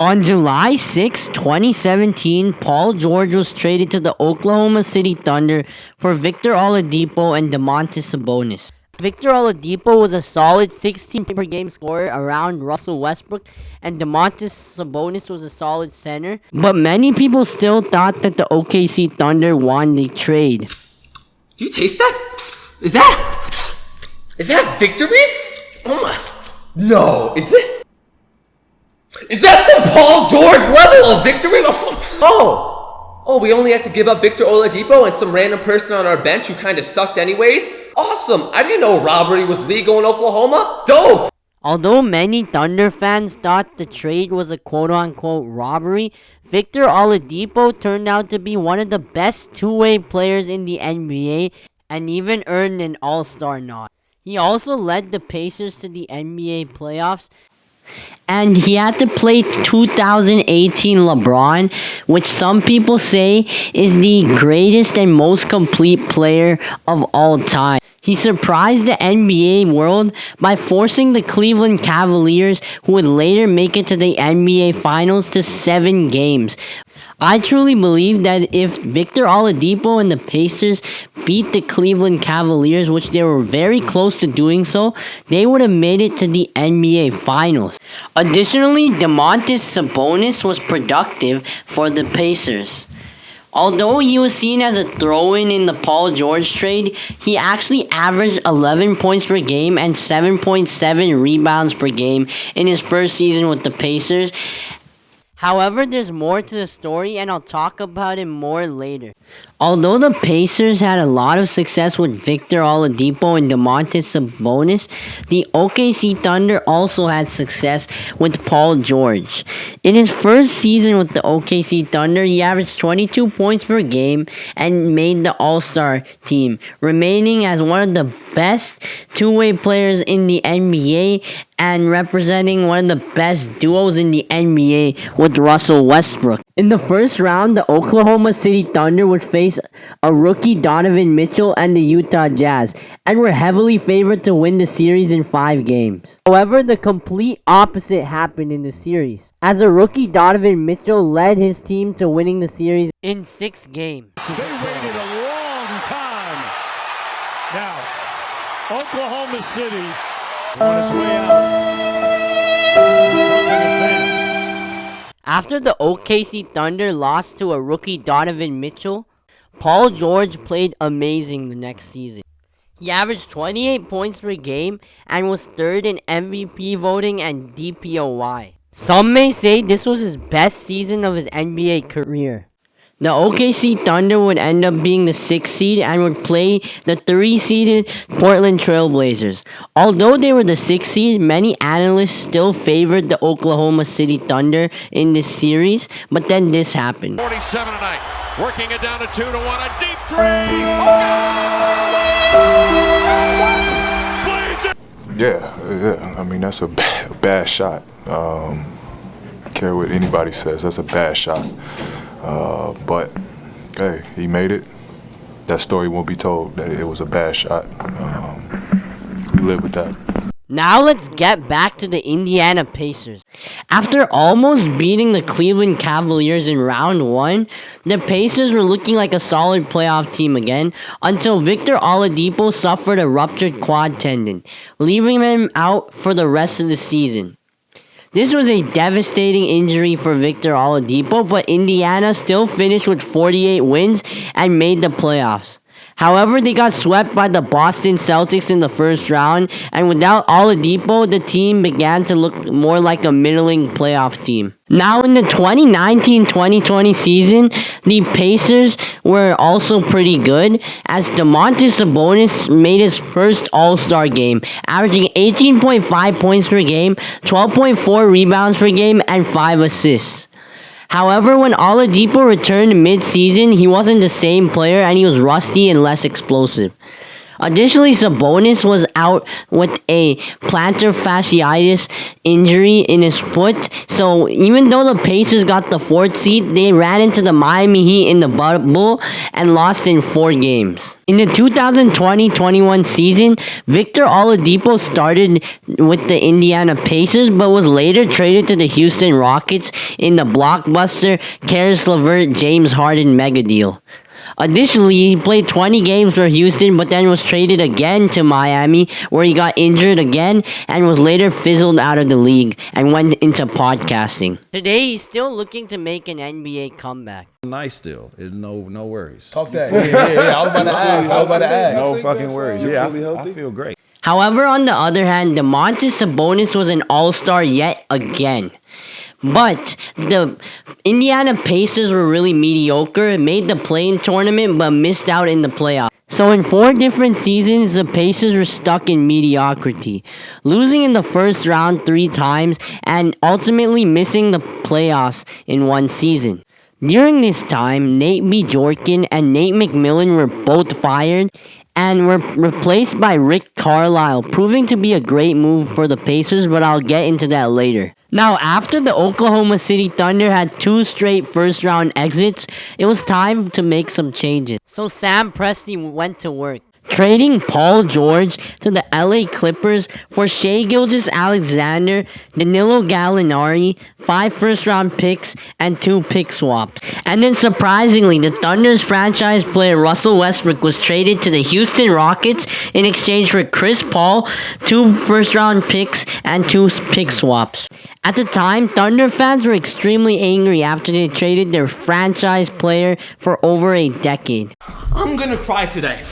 On July 6, 2017, Paul George was traded to the Oklahoma City Thunder for Victor Oladipo and Domantas Sabonis. Victor Oladipo was a solid 16 per game scorer around Russell Westbrook, and Domantas Sabonis was a solid center. But many people still thought that the OKC Thunder won the trade. Do you taste that? Is that victory? Oh my! No, is it? Is that some Paul George level of victory? Oh, we only had to give up Victor Oladipo and some random person on our bench who kind of sucked anyways? Awesome! I didn't know robbery was legal in Oklahoma. Dope! Although many Thunder fans thought the trade was a quote-unquote robbery, Victor Oladipo turned out to be one of the best two-way players in the NBA and even earned an All-Star nod. He also led the Pacers to the NBA playoffs, and he had to play 2018 LeBron, which some people say is the greatest and most complete player of all time. He surprised the NBA world by forcing the Cleveland Cavaliers, who would later make it to the NBA Finals, to 7 games. I truly believe that if Victor Oladipo and the Pacers beat the Cleveland Cavaliers, which they were very close to doing so, they would have made it to the NBA Finals. Additionally, Domantas Sabonis was productive for the Pacers. Although he was seen as a throw-in in the Paul George trade, he actually averaged 11 points per game and 7.7 rebounds per game in his first season with the Pacers. However, there's more to the story, and I'll talk about it more later. Although the Pacers had a lot of success with Victor Oladipo and Domantas Sabonis, the OKC Thunder also had success with Paul George. In his first season with the OKC Thunder, he averaged 22 points per game and made the All-Star team, remaining as one of the best two-way players in the NBA and representing one of the best duos in the NBA with Russell Westbrook. In the first round, the Oklahoma City Thunder would face a rookie Donovan Mitchell and the Utah Jazz, and were heavily favored to win the series in 5 games. However, the complete opposite happened in the series, as a rookie Donovan Mitchell led his team to winning the series in 6 games. They waited a long time. Now, Oklahoma City on its way out. After the OKC Thunder lost to a rookie Donovan Mitchell, Paul George played amazing the next season. He averaged 28 points per game and was third in MVP voting and DPOY. Some may say this was his best season of his NBA career. The OKC Thunder would end up being the 6th seed and would play the 3-seeded Portland Trail Blazers. Although they were the 6th seed, many analysts still favored the Oklahoma City Thunder in this series, but then this happened. 47 tonight, working it down to 2-1, a deep 3! Yeah. I mean, that's a bad shot. I don't care what anybody says, that's a bad shot. But, hey, he made it. That story won't be told, that it was a bad shot. We live with that. Now let's get back to the Indiana Pacers. After almost beating the Cleveland Cavaliers in round 1, the Pacers were looking like a solid playoff team again until Victor Oladipo suffered a ruptured quad tendon, leaving him out for the rest of the season. This was a devastating injury for Victor Oladipo, but Indiana still finished with 48 wins and made the playoffs. However, they got swept by the Boston Celtics in the first round, and without Oladipo, the team began to look more like a middling playoff team. Now, in the 2019-2020 season, the Pacers were also pretty good, as Domantas Sabonis made his first All-Star game, averaging 18.5 points per game, 12.4 rebounds per game, and 5 assists. However, when Oladipo returned mid-season, he wasn't the same player and he was rusty and less explosive. Additionally, Sabonis was out with a plantar fasciitis injury in his foot, so even though the Pacers got the 4th seed, they ran into the Miami Heat in the bubble and lost in 4 games. In the 2020-21 season, Victor Oladipo started with the Indiana Pacers but was later traded to the Houston Rockets in the blockbuster Caris LeVert James Harden mega deal. Additionally, he played 20 games for Houston but then was traded again to Miami where he got injured again and was later fizzled out of the league and went into podcasting. Today, he's still looking to make an NBA comeback. Nice still. No worries. Talk that. Yeah. I was about to ask. No fucking worries. Yeah, I feel great. However, on the other hand, Domantas Sabonis was an all-star yet again. But the Indiana Pacers were really mediocre, made the play-in tournament, but missed out in the playoffs. So in 4 different seasons, the Pacers were stuck in mediocrity, losing in the first round 3 times and ultimately missing the playoffs in 1 season. During this time, Nate Bjorken and Nate McMillan were both fired and were replaced by Rick Carlisle, proving to be a great move for the Pacers, but I'll get into that later. Now, after the Oklahoma City Thunder had 2 straight first-round exits, it was time to make some changes. So Sam Presti went to work, trading Paul George to the LA Clippers for Shai Gilgeous-Alexander, Danilo Gallinari, 5 first-round picks, and 2 pick swaps. And then surprisingly, the Thunder's franchise player Russell Westbrook was traded to the Houston Rockets in exchange for Chris Paul, 2 first-round picks, and 2 pick swaps. At the time, Thunder fans were extremely angry after they traded their franchise player for over a decade. I'm gonna cry today.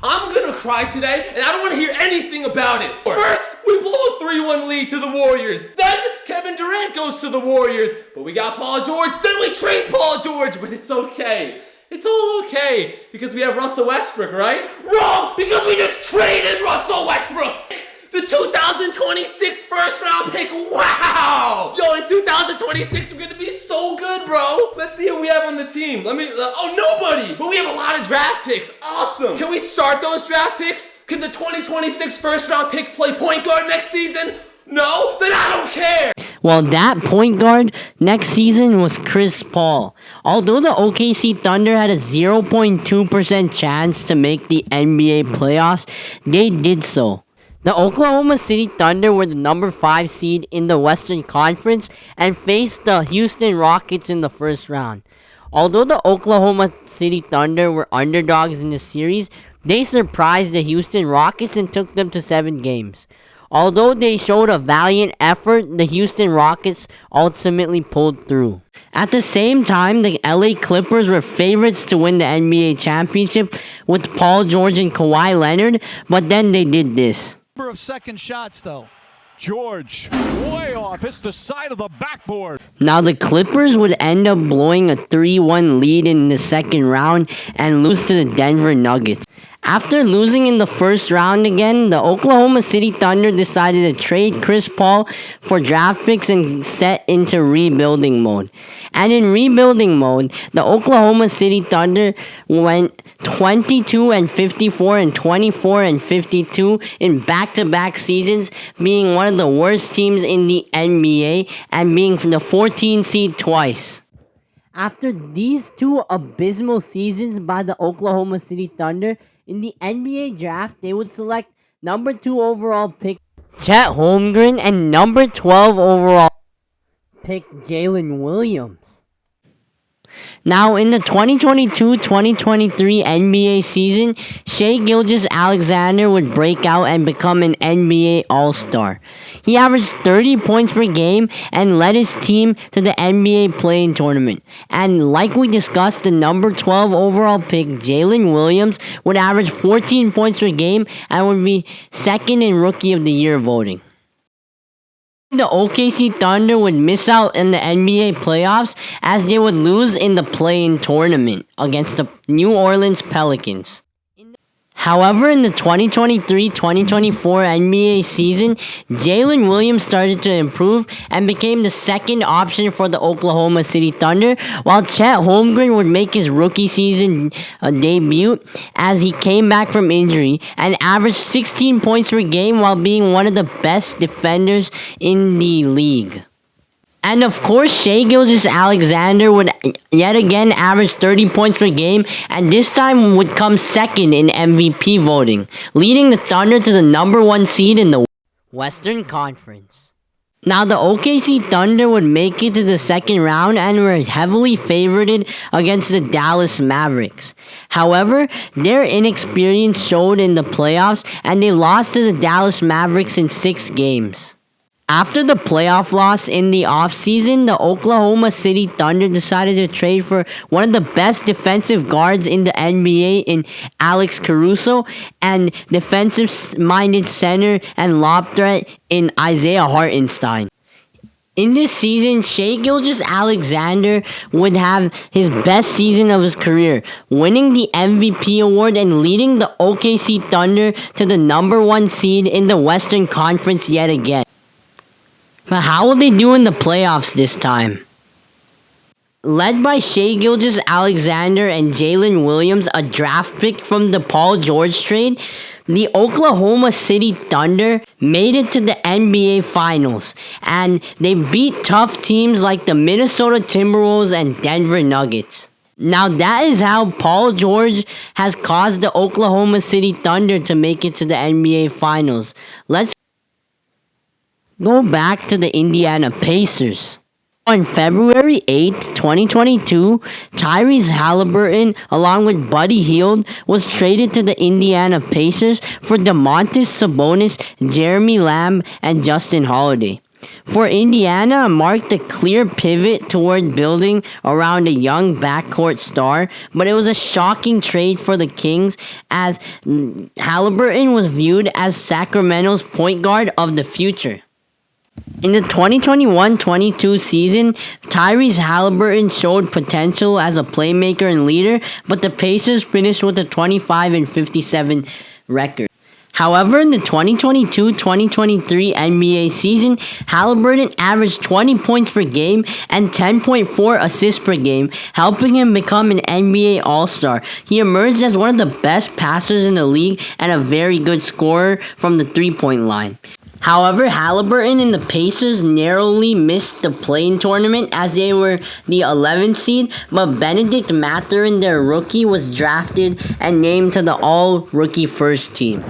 And I don't want to hear anything about it. First, we blow a 3-1 lead to the Warriors. Then, Kevin Durant goes to the Warriors. But we got Paul George. Then we trade Paul George. But it's okay. It's all okay. Because we have Russell Westbrook, right? Wrong! Because we just traded Russell Westbrook! The 2026 first round pick. Wow! Yo, in 2026, we're gonna be so good, bro. Let's see who we have on the team. Nobody! But we have a lot of draft picks. Awesome. Can we start those draft picks? Can the 2026 first round pick play point guard next season? No? Then I don't care. Well, that point guard next season was Chris Paul. Although the OKC Thunder had a 0.2% chance to make the NBA playoffs, they did so. The Oklahoma City Thunder were the number 5 seed in the Western Conference and faced the Houston Rockets in the first round. Although the Oklahoma City Thunder were underdogs in the series, they surprised the Houston Rockets and took them to 7 games. Although they showed a valiant effort, the Houston Rockets ultimately pulled through. At the same time, the LA Clippers were favorites to win the NBA championship with Paul George and Kawhi Leonard, but then they did this. Number of second shots, though. George, way off. It's the side of the backboard. Now, the Clippers would end up blowing a 3-1 lead in the second round and lose to the Denver Nuggets. After losing in the first round again, the Oklahoma City Thunder decided to trade Chris Paul for draft picks and set into rebuilding mode. And in rebuilding mode, the Oklahoma City Thunder went 22-54 and 24-52 in back-to-back seasons, being one of the worst teams in the NBA and being the 14th seed twice. After these 2 abysmal seasons by the Oklahoma City Thunder, in the NBA draft, they would select number 2 overall pick Chet Holmgren and number 12 overall pick Jalen Williams. Now, in the 2022-2023 NBA season, Shai Gilgeous-Alexander would break out and become an NBA All-Star. He averaged 30 points per game and led his team to the NBA play-in tournament. And like we discussed, the number 12 overall pick, Jalen Williams, would average 14 points per game and would be second in Rookie of the Year voting. The OKC Thunder would miss out in the NBA playoffs as they would lose in the play-in tournament against the New Orleans Pelicans. However, in the 2023-2024 NBA season, Jalen Williams started to improve and became the second option for the Oklahoma City Thunder, while Chet Holmgren would make his rookie season debut as he came back from injury and averaged 16 points per game while being one of the best defenders in the league. And of course, Shai Gilgeous-Alexander would yet again average 30 points per game and this time would come second in MVP voting, leading the Thunder to the number 1 seed in the Western Conference. Now, the OKC Thunder would make it to the second round and were heavily favored against the Dallas Mavericks. However, their inexperience showed in the playoffs and they lost to the Dallas Mavericks in 6 games. After the playoff loss in the offseason, the Oklahoma City Thunder decided to trade for one of the best defensive guards in the NBA in Alex Caruso and defensive-minded center and lob threat in Isaiah Hartenstein. In this season, Shai Gilgeous-Alexander would have his best season of his career, winning the MVP award and leading the OKC Thunder to the #1 seed in the Western Conference yet again. But how will they do in the playoffs this time? Led by Shai Gilgeous-Alexander and Jalen Williams, a draft pick from the Paul George trade, the Oklahoma City Thunder made it to the NBA Finals, and they beat tough teams like the Minnesota Timberwolves and Denver Nuggets. Now that is how Paul George has caused the Oklahoma City Thunder to make it to the NBA Finals. Let's go back to the Indiana Pacers. On February 8, 2022, Tyrese Haliburton, along with Buddy Hield, was traded to the Indiana Pacers for Domantas, Sabonis, Jeremy Lamb, and Justin Holiday. For Indiana, marked a clear pivot toward building around a young backcourt star, but it was a shocking trade for the Kings as Haliburton was viewed as Sacramento's point guard of the future. In the 2021-22 season, Tyrese Haliburton showed potential as a playmaker and leader, but the Pacers finished with a 25-57 record. However, in the 2022-2023 NBA season, Haliburton averaged 20 points per game and 10.4 assists per game, helping him become an NBA All-Star. He emerged as one of the best passers in the league and a very good scorer from the three-point line. However, Haliburton and the Pacers narrowly missed the play-in tournament as they were the 11th seed, but Benedict Mathurin, their rookie, was drafted and named to the all-rookie first team.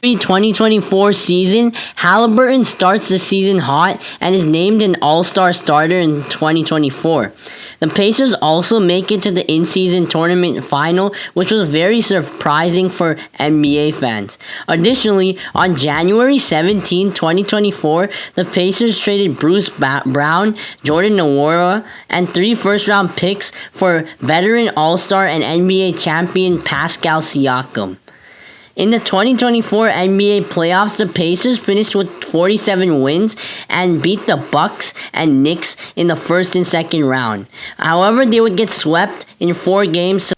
2024 season, Haliburton starts the season hot and is named an All-Star starter in 2024. The Pacers also make it to the in-season tournament final, which was very surprising for NBA fans. Additionally, on January 17, 2024, the Pacers traded Bruce Brown, Jordan Nwora, and 3 first-round picks for veteran All-Star and NBA champion Pascal Siakam. In the 2024 NBA playoffs, the Pacers finished with 47 wins and beat the Bucks and Knicks in the first and second round. However, they would get swept in 4 games to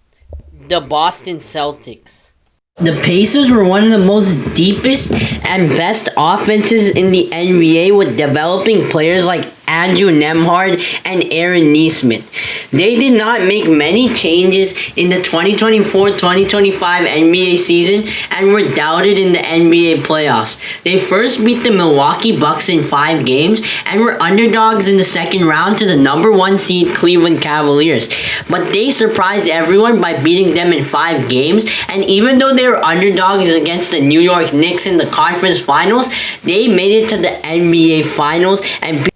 the Boston Celtics. The Pacers were one of the most deepest and best offenses in the NBA, with developing players like Andrew Nembhard and Aaron Nesmith. They did not make many changes in the 2024-2025 NBA season and were doubted in the NBA playoffs. They first beat the Milwaukee Bucks in 5 games and were underdogs in the second round to the #1 seed Cleveland Cavaliers. But they surprised everyone by beating them in 5 games, and even though they were underdogs against the New York Knicks in the conference finals, they made it to the NBA Finals and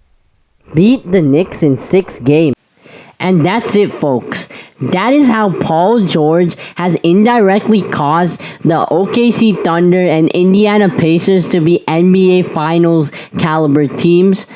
beat the Knicks in 6 games. And that's it, folks. That is how Paul George has indirectly caused the OKC Thunder and Indiana Pacers to be NBA Finals caliber teams.